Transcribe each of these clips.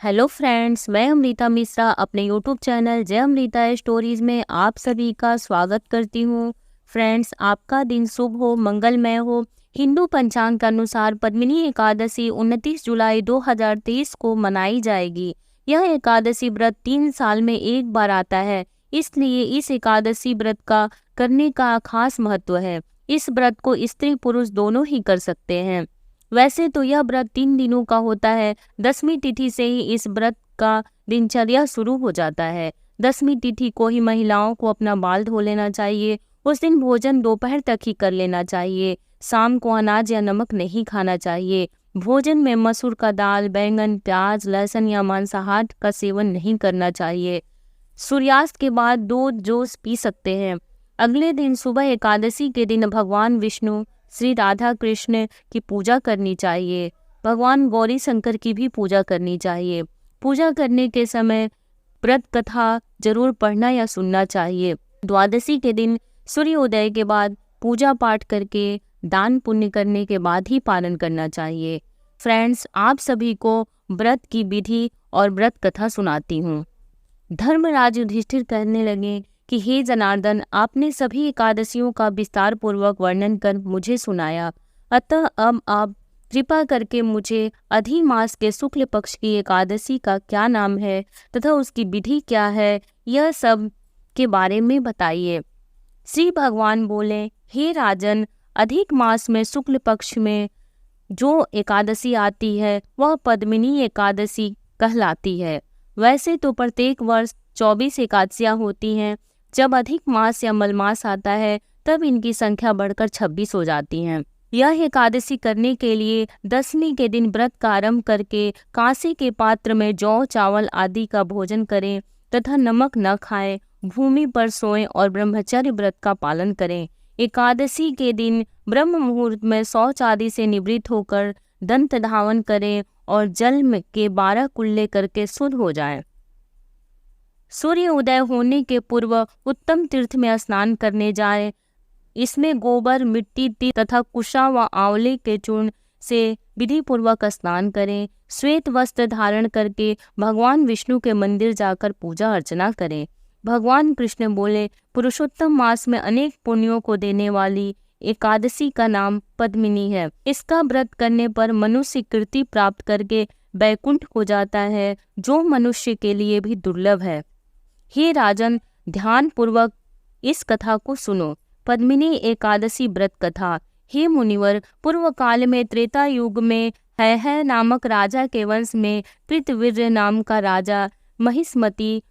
Hello friends, मैं अमृता मिश्रा अपने YouTube channel जय अमृता स्टोरीज में आप सभी का स्वागत करती हूँ। फ्रेंड्स, आपका दिन शुभ हो, मंगलमय हो। हिंदू पंचांग के अनुसार पद्मिनी एकादशी 29 जुलाई 2023 को मनाई जाएगी। यह एकादशी व्रत 3 साल में एक बार आता है, इसलिए इस एकादशी व्रत का करने का खास महत्व है। इस व्रत को स्त्री पुरुष दोनों ही कर सकते हैं। वैसे तो यह व्रत 3 दिनों का होता है। 10वीं तिथि से ही इस व्रत का दिनचर्या शुरू हो जाता है। 10वीं तिथि को ही महिलाओं को अपना बाल धो लेना चाहिए। उस दिन भोजन दोपहर तक ही कर लेना चाहिए। शाम को अनाज या नमक नहीं खाना चाहिए। भोजन में मसूर का दाल, बैंगन, प्याज, लहसुन या मांसाहार का सेवन नहीं करना चाहिए। सूर्यास्त के बाद दूध जूस पी सकते हैं। अगले दिन सुबह एकादशी के दिन भगवान विष्णु, श्री राधा कृष्ण की पूजा करनी चाहिए। भगवान गौरी शंकर की भी पूजा करनी चाहिए। पूजा करने के समय व्रत कथा जरूर पढ़ना या सुनना चाहिए। द्वादशी के दिन सूर्योदय के बाद पूजा पाठ करके दान पुण्य करने के बाद ही पालन करना चाहिए। फ्रेंड्स, आप सभी को व्रत की विधि और व्रत कथा सुनाती हूँ। धर्मराज युधिष्ठिर कहने लगे कि हे जनार्दन, आपने सभी एकादशियों का विस्तार पूर्वक वर्णन कर मुझे सुनाया, अतः अब आप कृपा करके मुझे अधि मास के शुक्ल पक्ष की एकादशी का क्या नाम है तथा उसकी विधि क्या है, यह सब के बारे में बताइए। श्री भगवान बोले, हे राजन, अधिक मास में शुक्ल पक्ष में जो एकादशी आती है वह पद्मिनी एकादशी कहलाती है। वैसे तो प्रत्येक वर्ष 24 एकादशियां होती हैं। जब अधिक मास या मलमास आता है तब इनकी संख्या बढ़कर 26 हो जाती हैं। यह एकादशी करने के लिए 10वीं के दिन व्रत का आरंभ करके कांसे के पात्र में जौ, चावल आदि का भोजन करें तथा नमक न खाएं, भूमि पर सोएं और ब्रह्मचर्य व्रत का पालन करें। एकादशी के दिन ब्रह्म मुहूर्त में शौच आदि से निवृत्त होकर दंत धावन करें और जल के 12 कुल्ले करके शुद्ध हो जाएं। सूर्य उदय होने के पूर्व उत्तम तीर्थ में स्नान करने जाएं। इसमें गोबर, मिट्टी, तिल तथा कुशा व आंवले के चूर्ण से विधि पूर्वक स्नान करें। श्वेत वस्त्र धारण करके भगवान विष्णु के मंदिर जाकर पूजा अर्चना करें। भगवान कृष्ण बोले, पुरुषोत्तम मास में अनेक पुण्यों को देने वाली एकादशी का नाम पद्मिनी है। इसका व्रत करने पर मनुष्य कीर्ति प्राप्त करके बैकुंठ को जाता है, जो मनुष्य के लिए भी दुर्लभ है। हे राजन, ध्यान पूर्वक इस कथा को सुनो। पद्मिनी एकादशी व्रत कथा। हे मुनिवर, पूर्व काल में त्रेता युग में है नामक राजा के वंश में कृतवीर्य नाम का राजा महिष्मती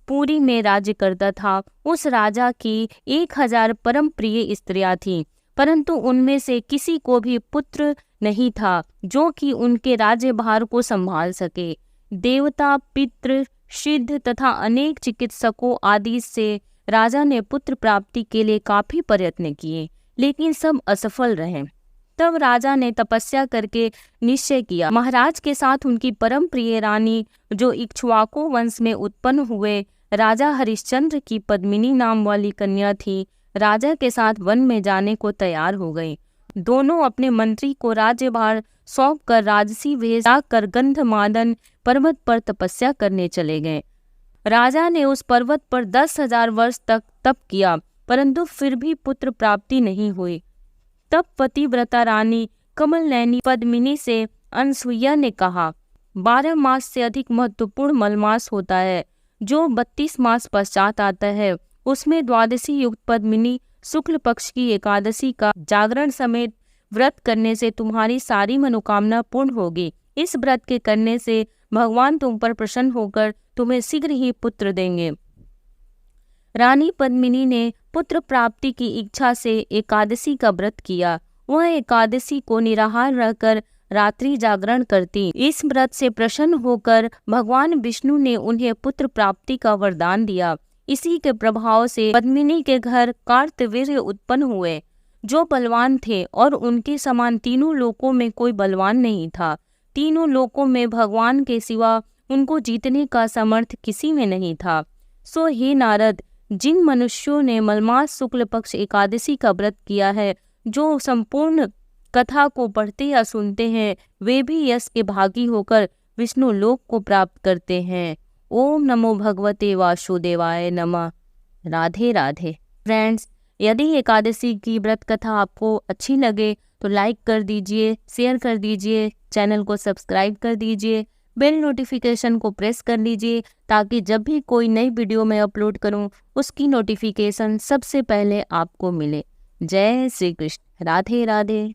पुरी में राज्य करता था। उस राजा की 1000 परम प्रिय स्त्रियां थीं, परंतु उनमें से किसी को भी पुत्र नहीं था जो कि उनके राज्यभार को संभाल सके। देवता, पितृ, सिद्ध तथा अनेक चिकित्सकों आदि से राजा ने पुत्र प्राप्ति के लिए काफी प्रयत्न किए, लेकिन सब असफल रहे। तब राजा ने तपस्या करके निश्चय किया, महाराज के साथ उनकी परम प्रिय रानी जो इक्ष्वाकु वंश में उत्पन्न हुए राजा हरिश्चंद्र की पद्मिनी नाम वाली कन्या थी, राजा के साथ वन में जाने को तैयार हो गई। दोनों अपने मंत्री को राज्यभार सौंप कर राजसी वेश कर गंधमादन पर्वत पर तपस्या करने चले गए। राजा ने उस पर्वत पर 10,000 वर्ष तक तप किया, परंतु फिर भी पुत्र प्राप्ति नहीं हुई। तब पतिव्रता रानी कमल नैनी पद्मिनी से अनसुईया ने कहा, 12 मास से अधिक महत्वपूर्ण मलमास होता है, जो 32 मास पश्चात आता है। उसमें द्वादशी युक्त पद्मिनी शुक्ल पक्ष की एकादशी का जागरण समेत व्रत करने से तुम्हारी सारी मनोकामना पूर्ण होगी। इस व्रत के करने से भगवान तुम पर प्रसन्न होकर तुम्हें शीघ्र ही पुत्र देंगे। रानी पद्मिनी ने पुत्र प्राप्ति की इच्छा से एकादशी का व्रत किया। वह एकादशी को निराहार रहकर रात्रि जागरण करती। इस व्रत से प्रसन्न होकर भगवान विष्णु ने उन्हें पुत्र प्राप्ति का वरदान दिया। इसी के प्रभाव से पद्मिनी के घर कार्तवीर्य उत्पन्न हुए, जो बलवान थे, और उनके समान तीनों लोकों में कोई बलवान नहीं था। तीनों लोकों में भगवान के सिवा उनको जीतने का समर्थ किसी में नहीं था। सो हे नारद, जिन मनुष्यों ने मलमास शुक्ल पक्ष एकादशी का व्रत किया है, जो संपूर्ण कथा को पढ़ते या सुनते हैं, वे भी यश के भागी होकर विष्णु लोक को प्राप्त करते हैं। ओम नमो भगवते वासुदेवाय नमः। राधे राधे। फ्रेंड्स, यदि एकादशी की व्रत कथा आपको अच्छी लगे तो लाइक कर दीजिए, शेयर कर दीजिए, चैनल को सब्सक्राइब कर दीजिए, बेल नोटिफिकेशन को प्रेस कर लीजिए ताकि जब भी कोई नई वीडियो मैं अपलोड करूं उसकी नोटिफिकेशन सबसे पहले आपको मिले। जय श्री कृष्ण। राधे राधे।